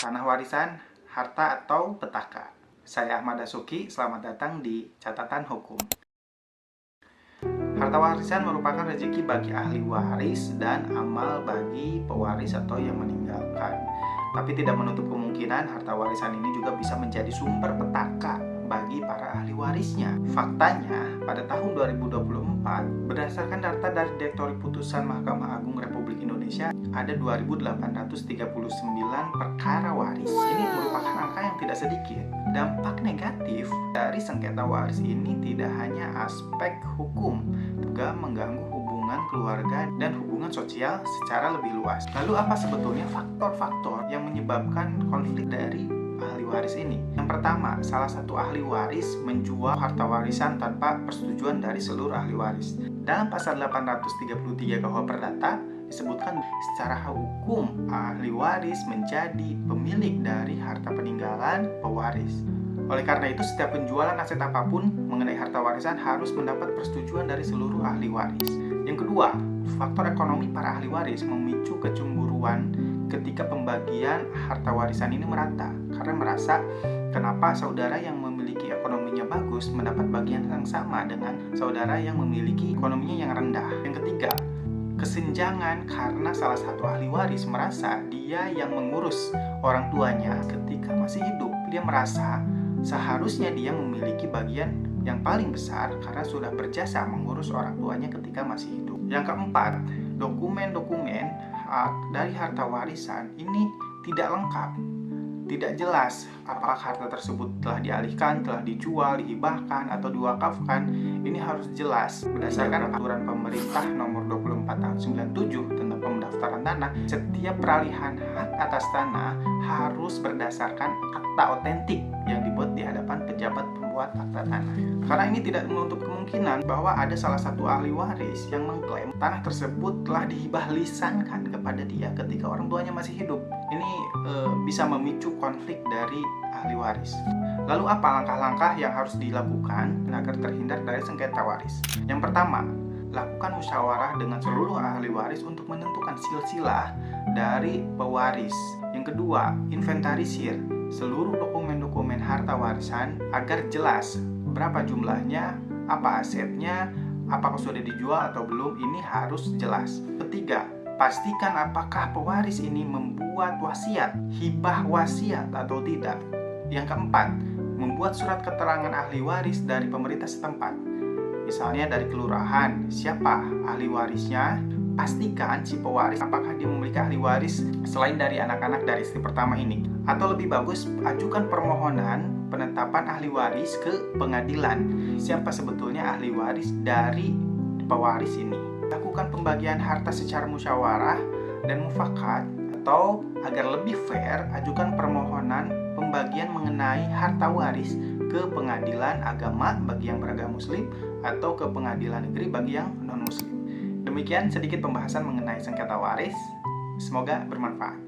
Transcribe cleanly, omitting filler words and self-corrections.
Tanah warisan, harta atau petaka. Saya Ahmad Dasuki, selamat datang di Catatan Hukum. Harta warisan merupakan rezeki bagi ahli waris dan amal bagi pewaris atau yang meninggalkan. Tapi tidak menutup kemungkinan harta warisan ini juga bisa menjadi sumber petaka bagi para ahli warisnya. Faktanya, pada tahun 2024, berdasarkan data dari Direktorat Putusan Mahkamah Agung Republik Indonesia, ada 2.839 perkara waris. Ini merupakan angka yang tidak sedikit. Dampak negatif dari sengketa waris ini tidak hanya aspek hukum, juga mengganggu hubungan keluarga dan hubungan sosial secara lebih luas. Lalu apa sebetulnya faktor-faktor yang menyebabkan konflik dari ahli waris ini? Yang pertama, salah satu ahli waris menjual harta warisan tanpa persetujuan dari seluruh ahli waris. Dalam pasal 833 KUH Perdata disebutkan secara hukum ahli waris menjadi pemilik dari harta peninggalan pewaris. Oleh karena itu, setiap penjualan aset apapun mengenai harta warisan harus mendapat persetujuan dari seluruh ahli waris. Yang kedua, faktor ekonomi para ahli waris memicu kecemburuan ketika pembagian harta warisan ini merata, karena merasa kenapa saudara yang memiliki ekonominya bagus mendapat bagian yang sama dengan saudara yang memiliki ekonominya yang rendah. Yang ketiga, kesenjangan karena salah satu ahli waris merasa dia yang mengurus orang tuanya ketika masih hidup. Dia merasa seharusnya dia memiliki bagian yang paling besar karena sudah berjasa mengurus orang tuanya ketika masih hidup. Yang keempat, dokumen-dokumen dari harta warisan ini tidak lengkap. Tidak jelas apakah harta tersebut telah dialihkan, telah dijual, dihibahkan, atau diwakafkan. Ini harus jelas. Berdasarkan aturan pemerintah nomor 24 tahun 97 tentang pendaftaran tanah, setiap peralihan hak atas tanah harus berdasarkan akta otentik yang dibuat di hadapan pejabat pembuat akta tanah. Karena ini tidak menutup kemungkinan bahwa ada salah satu ahli waris yang mengklaim tanah tersebut telah dihibah lisankan kepada dia ketika orang tuanya masih hidup. Ini bisa memicu konflik dari ahli waris. Lalu apa langkah-langkah yang harus dilakukan agar terhindar dari sengketa waris? Yang pertama, lakukan musyawarah dengan seluruh ahli waris untuk menentukan silsilah dari pewaris. Yang kedua, inventarisir seluruh dokumen-dokumen harta warisan agar jelas berapa jumlahnya, apa asetnya, apakah sudah dijual atau belum, ini harus jelas. Ketiga, pastikan apakah pewaris ini membuat wasiat, hibah wasiat atau tidak. Yang keempat, membuat surat keterangan ahli waris dari pemerintah setempat. Misalnya dari kelurahan, siapa ahli warisnya? Pastikan si pewaris apakah dia memiliki ahli waris selain dari anak-anak dari istri pertama ini. Atau lebih bagus, ajukan permohonan penetapan ahli waris ke pengadilan. Siapa sebetulnya ahli waris dari pewaris ini? Lakukan pembagian harta secara musyawarah dan mufakat, atau agar lebih fair, ajukan permohonan pembagian mengenai harta waris ke pengadilan agama bagi yang beragama muslim atau ke pengadilan negeri bagi yang non muslim. Demikian sedikit pembahasan mengenai sengketa waris. Semoga bermanfaat.